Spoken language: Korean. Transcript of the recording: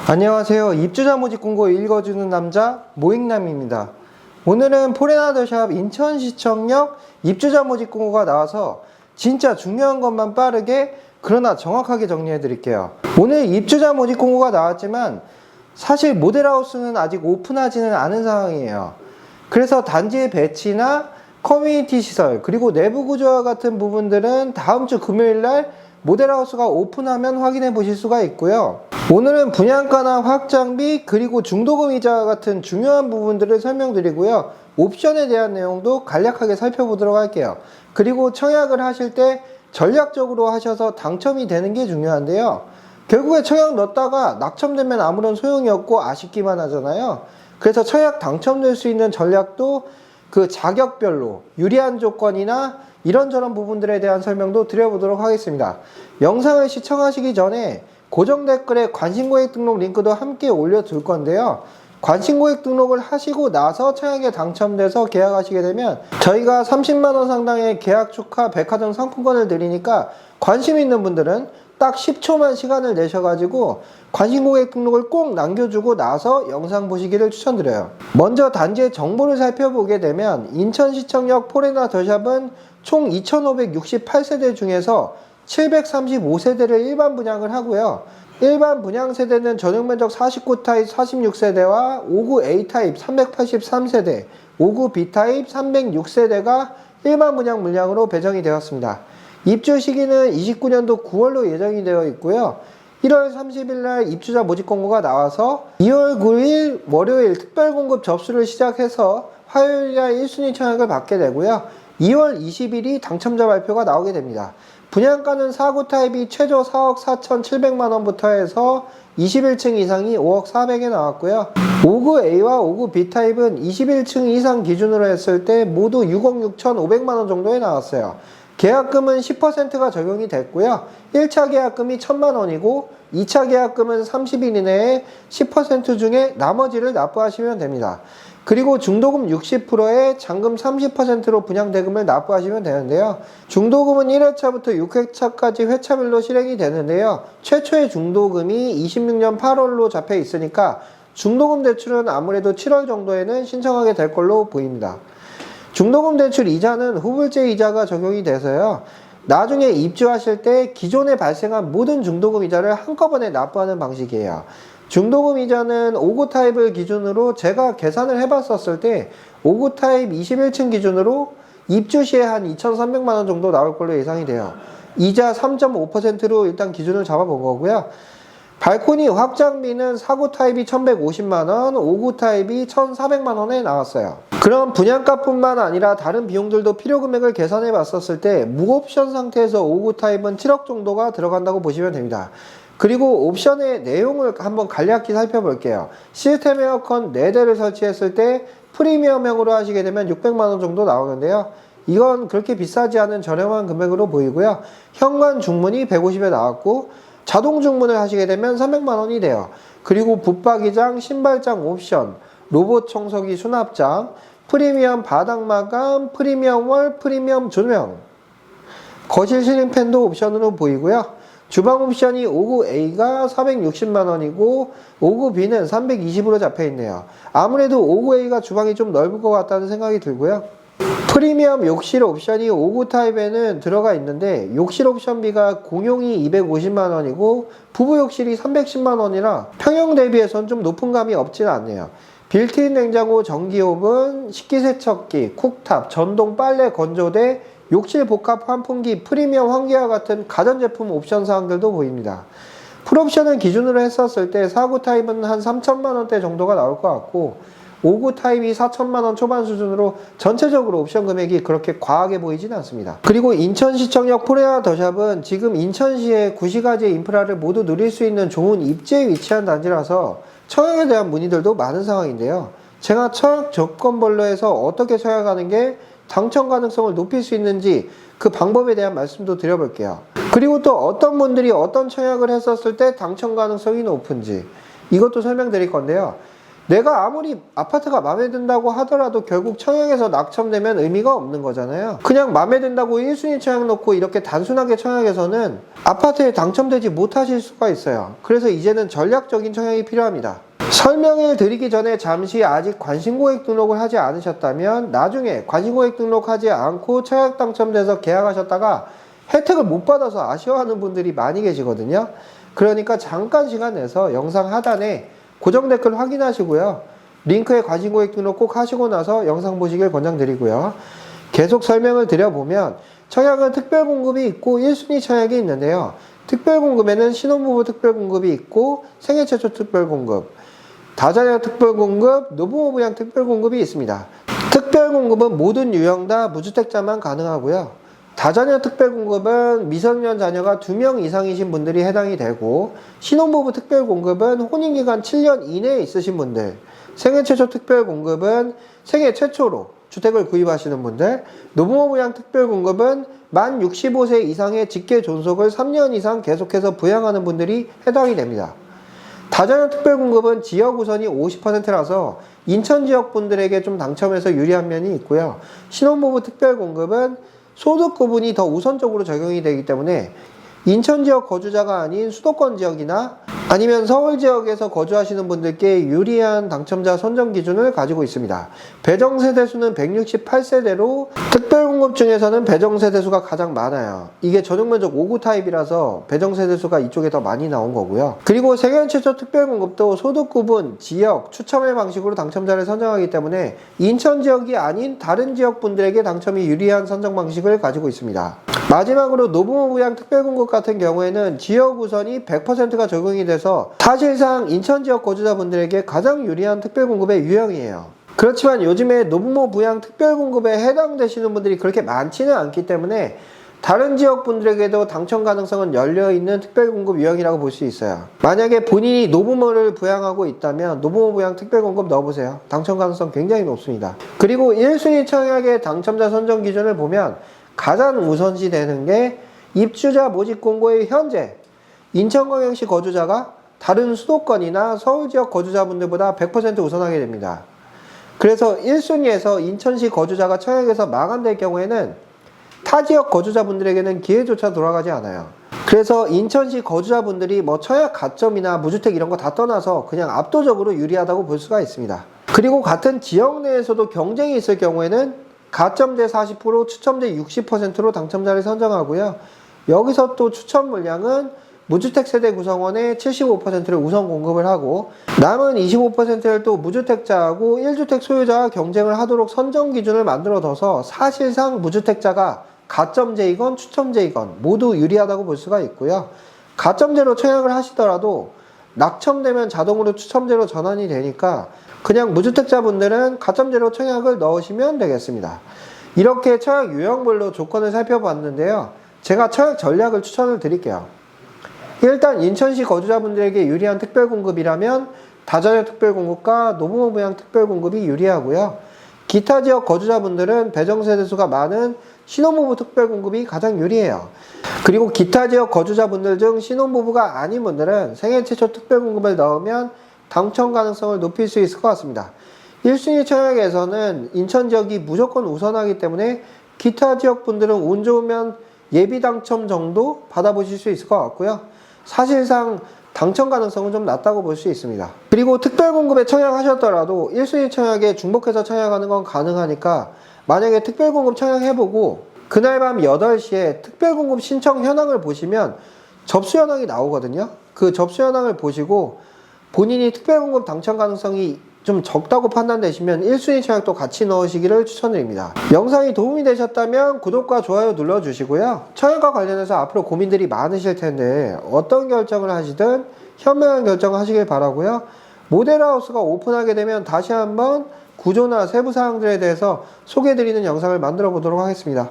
안녕하세요. 입주자 모집 공고 읽어주는 남자 모익남입니다. 오늘은 포레나더샵 인천시청역 입주자 모집 공고가 나와서 진짜 중요한 것만 빠르게 그러나 정확하게 정리해 드릴게요. 오늘 입주자 모집 공고가 나왔지만 사실 모델하우스는 아직 오픈하지는 않은 상황이에요. 그래서 단지의 배치나 커뮤니티 시설 그리고 내부 구조와 같은 부분들은 다음 주 금요일날 모델하우스가 오픈하면 확인해 보실 수가 있고요. 오늘은 분양가나 확장비 그리고 중도금 이자와 같은 중요한 부분들을 설명드리고요. 옵션에 대한 내용도 간략하게 살펴보도록 할게요. 그리고 청약을 하실 때 전략적으로 하셔서 당첨이 되는 게 중요한데요. 결국에 청약 넣었다가 낙첨되면 아무런 소용이 없고 아쉽기만 하잖아요. 그래서 청약 당첨될 수 있는 전략도 그 자격별로 유리한 조건이나 이런저런 부분들에 대한 설명도 드려보도록 하겠습니다. 영상을 시청하시기 전에 고정 댓글에 관심고객 등록 링크도 함께 올려둘 건데요. 관심고객 등록을 하시고 나서 청약에 당첨돼서 계약하시게 되면 저희가 30만원 상당의 계약 축하 백화점 상품권을 드리니까 관심 있는 분들은 딱 10초만 시간을 내셔가지고 관심고객 등록을 꼭 남겨주고 나서 영상 보시기를 추천드려요. 먼저 단지의 정보를 살펴보게 되면 인천시청역 포레나더샵은 총 2568세대 중에서 735세대를 일반 분양을 하고요. 일반 분양 세대는 전용면적 49타입 46세대와 59A 타입 383세대, 59B 타입 306세대가 일반 분양 물량으로 배정이 되었습니다. 입주 시기는 29년도 9월로 예정이 되어 있고요. 1월 30일 날 입주자 모집 공고가 나와서 2월 9일 월요일 특별 공급 접수를 시작해서 화요일 날 1순위 청약을 받게 되고요. 2월 20일이 당첨자 발표가 나오게 됩니다. 분양가는 4구 타입이 최저 4억 4,700만원부터 해서 21층 이상이 5억 400에 나왔고요. 5구 A와 5구 B 타입은 21층 이상 기준으로 했을 때 모두 6억 6,500만원 정도에 나왔어요. 계약금은 10%가 적용이 됐고요. 1차 계약금이 1,000만원이고 2차 계약금은 30일 이내에 10% 중에 나머지를 납부하시면 됩니다. 그리고 중도금 60%에 잔금 30%로 분양대금을 납부하시면 되는데요. 중도금은 1회차부터 6회차까지 회차별로 실행이 되는데요. 최초의 중도금이 26년 8월로 잡혀 있으니까 중도금 대출은 아무래도 7월 정도에는 신청하게 될 걸로 보입니다. 중도금 대출 이자는 후불제 이자가 적용이 돼서요. 나중에 입주하실 때 기존에 발생한 모든 중도금 이자를 한꺼번에 납부하는 방식이에요. 중도금 이자는 5구 타입을 기준으로 제가 계산을 해봤었을 때 5구 타입 21층 기준으로 입주 시에 한 2,300만원 정도 나올 걸로 예상이 돼요. 이자 3.5%로 일단 기준을 잡아본 거고요. 발코니 확장비는 4구 타입이 1,150만원, 5구 타입이 1,400만원에 나왔어요. 그럼 분양가뿐만 아니라 다른 비용들도 필요 금액을 계산해 봤었을 때 무옵션 상태에서 5구 타입은 7억 정도가 들어간다고 보시면 됩니다. 그리고 옵션의 내용을 한번 간략히 살펴볼게요. 시스템 에어컨 4대를 설치했을 때 프리미엄형으로 하시게 되면 600만원 정도 나오는데요. 이건 그렇게 비싸지 않은 저렴한 금액으로 보이고요. 현관 중문이 150에 나왔고 자동 중문을 하시게 되면 300만원이 돼요. 그리고 붙박이장, 신발장 옵션, 로봇 청소기 수납장, 프리미엄 바닥 마감, 프리미엄 월, 프리미엄 조명, 거실 실링팬도 옵션으로 보이고요. 주방 옵션이 5구 A가 460만원이고 5구 B는 320으로 잡혀있네요. 아무래도 5구 A가 주방이 좀 넓을 것 같다는 생각이 들고요. 프리미엄 욕실 옵션이 5구 타입에는 들어가 있는데 욕실 옵션비가 공용이 250만원이고 부부 욕실이 310만원이라 평형 대비해서는 좀 높은 감이 없지는 않네요. 빌트인 냉장고, 전기오븐, 식기세척기, 쿡탑, 전동 빨래 건조대, 욕실 복합 환풍기, 프리미엄 환기와 같은 가전제품 옵션 사항들도 보입니다. 풀옵션을 기준으로 했었을 때 4구 타입은 한 3천만원대 정도가 나올 것 같고 5구 타입이 4천만원 초반 수준으로 전체적으로 옵션 금액이 그렇게 과하게 보이지는 않습니다. 그리고 인천시청역 포레나더샵은 지금 인천시의 구시가지 인프라를 모두 누릴 수 있는 좋은 입지에 위치한 단지라서 청약에 대한 문의들도 많은 상황인데요. 제가 청약 조건별로 해서 어떻게 청약하는 게 당첨 가능성을 높일 수 있는지 그 방법에 대한 말씀도 드려볼게요. 그리고 또 어떤 분들이 어떤 청약을 했었을 때 당첨 가능성이 높은지 이것도 설명드릴 건데요. 내가 아무리 아파트가 마음에 든다고 하더라도 결국 청약에서 낙첨되면 의미가 없는 거잖아요. 그냥 마음에 든다고 1순위 청약 놓고 이렇게 단순하게 청약해서는 아파트에 당첨되지 못하실 수가 있어요. 그래서 이제는 전략적인 청약이 필요합니다. 설명을 드리기 전에 잠시 아직 관심고액 등록을 하지 않으셨다면 나중에 관심고액 등록하지 않고 청약 당첨돼서 계약하셨다가 혜택을 못 받아서 아쉬워하는 분들이 많이 계시거든요. 그러니까 잠깐 시간 내서 영상 하단에 고정 댓글 확인하시고요. 링크에 관심고액 등록 꼭 하시고 나서 영상 보시길 권장드리고요. 계속 설명을 드려보면 청약은 특별공급이 있고 1순위 청약이 있는데요. 특별공급에는 신혼부부 특별공급이 있고 생애 최초 특별공급, 다자녀 특별공급, 노부모 부양 특별공급이 있습니다. 특별공급은 모든 유형 다 무주택자만 가능하고요. 다자녀 특별공급은 미성년 자녀가 2명 이상이신 분들이 해당이 되고, 신혼부부 특별공급은 혼인기간 7년 이내에 있으신 분들, 생애 최초 특별공급은 생애 최초로 주택을 구입하시는 분들, 노부모 부양 특별공급은 만 65세 이상의 직계 존속을 3년 이상 계속해서 부양하는 분들이 해당이 됩니다. 다자녀 특별공급은 지역 우선이 50%라서 인천 지역 분들에게 좀 당첨해서 유리한 면이 있고요. 신혼부부 특별공급은 소득 구분이 더 우선적으로 적용이 되기 때문에 인천 지역 거주자가 아닌 수도권 지역이나 아니면 서울 지역에서 거주하시는 분들께 유리한 당첨자 선정 기준을 가지고 있습니다. 배정 세대수는 168세대로 특별공급 중에서는 배정 세대수가 가장 많아요. 이게 전용면적 5구 타입이라서 배정 세대수가 이쪽에 더 많이 나온 거고요. 그리고 생애 최초 특별공급도 소득 구분, 지역, 추첨의 방식으로 당첨자를 선정하기 때문에 인천 지역이 아닌 다른 지역 분들에게 당첨이 유리한 선정 방식을 가지고 있습니다. 마지막으로 노부모 부양 특별공급 같은 경우에는 지역 우선이 100%가 적용이 돼서 사실상 인천 지역 거주자분들에게 가장 유리한 특별공급의 유형이에요. 그렇지만 요즘에 노부모 부양 특별공급에 해당되시는 분들이 그렇게 많지는 않기 때문에 다른 지역 분들에게도 당첨 가능성은 열려있는 특별공급 유형이라고 볼 수 있어요. 만약에 본인이 노부모를 부양하고 있다면 노부모 부양 특별공급 넣어보세요. 당첨 가능성 굉장히 높습니다. 그리고 1순위 청약의 당첨자 선정 기준을 보면 가장 우선시 되는 게 입주자 모집 공고의 현재 인천광역시 거주자가 다른 수도권이나 서울 지역 거주자분들보다 100% 우선하게 됩니다. 그래서 1순위에서 인천시 거주자가 청약에서 마감될 경우에는 타 지역 거주자분들에게는 기회조차 돌아가지 않아요. 그래서 인천시 거주자분들이 뭐 청약 가점이나 무주택 이런 거 다 떠나서 그냥 압도적으로 유리하다고 볼 수가 있습니다. 그리고 같은 지역 내에서도 경쟁이 있을 경우에는 가점제 40%, 추첨제 60%로 당첨자를 선정하고요. 여기서 또 추첨 물량은 무주택 세대 구성원의 75%를 우선 공급을 하고 남은 25%를 또 무주택자하고 1주택 소유자와 경쟁을 하도록 선정 기준을 만들어둬서 사실상 무주택자가 가점제이건 추첨제이건 모두 유리하다고 볼 수가 있고요. 가점제로 청약을 하시더라도 낙첨되면 자동으로 추첨제로 전환이 되니까 그냥 무주택자분들은 가점제로 청약을 넣으시면 되겠습니다. 이렇게 청약 유형별로 조건을 살펴봤는데요. 제가 청약 전략을 추천을 드릴게요. 일단 인천시 거주자분들에게 유리한 특별공급이라면 다자녀 특별공급과 노부모 부양 특별공급이 유리하고요. 기타 지역 거주자분들은 배정세대수가 많은 신혼부부 특별공급이 가장 유리해요. 그리고 기타 지역 거주자분들 중 신혼부부가 아닌 분들은 생애 최초 특별공급을 넣으면 당첨 가능성을 높일 수 있을 것 같습니다. 1순위 청약에서는 인천 지역이 무조건 우선하기 때문에 기타 지역 분들은 운 좋으면 예비 당첨 정도 받아보실 수 있을 것 같고요. 사실상 당첨 가능성은 좀 낮다고 볼 수 있습니다. 그리고 특별공급에 청약하셨더라도 1순위 청약에 중복해서 청약하는 건 가능하니까 만약에 특별공급 청약해보고 그날 밤 8시에 특별공급 신청 현황을 보시면 접수 현황이 나오거든요. 그 접수 현황을 보시고 본인이 특별공급 당첨 가능성이 좀 적다고 판단되시면 1순위 청약도 같이 넣으시기를 추천드립니다. 영상이 도움이 되셨다면 구독과 좋아요 눌러주시고요. 청약과 관련해서 앞으로 고민들이 많으실 텐데 어떤 결정을 하시든 현명한 결정을 하시길 바라고요. 모델하우스가 오픈하게 되면 다시 한번 구조나 세부 사항들에 대해서 소개해드리는 영상을 만들어 보도록 하겠습니다.